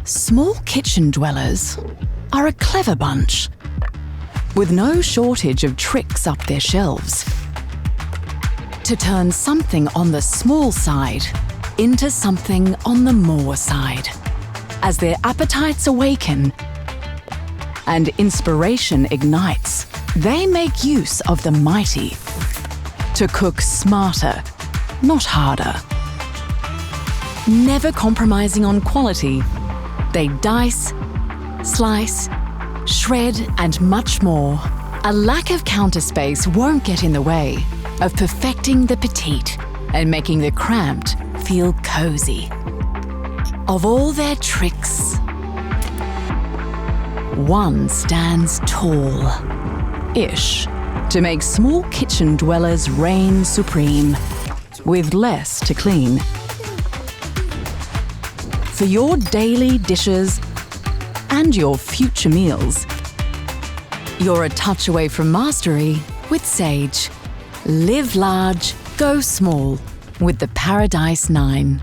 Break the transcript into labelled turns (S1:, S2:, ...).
S1: Small kitchen dwellers are a clever bunch, with no shortage of tricks up their shelves to turn something on the small side into something on the more side. As their appetites awaken and inspiration ignites, they make use of the mighty to cook smarter, not harder. Never compromising on quality, they dice, slice, shred, and much more. A lack of counter space won't get in the way of perfecting the petite and making the cramped feel cozy. Of all their tricks, one stands tall-ish to make small kitchen dwellers reign supreme with less to clean. For your daily dishes and your future meals, you're a touch away from mastery with Sage. Live large, go small with the Paradice 9.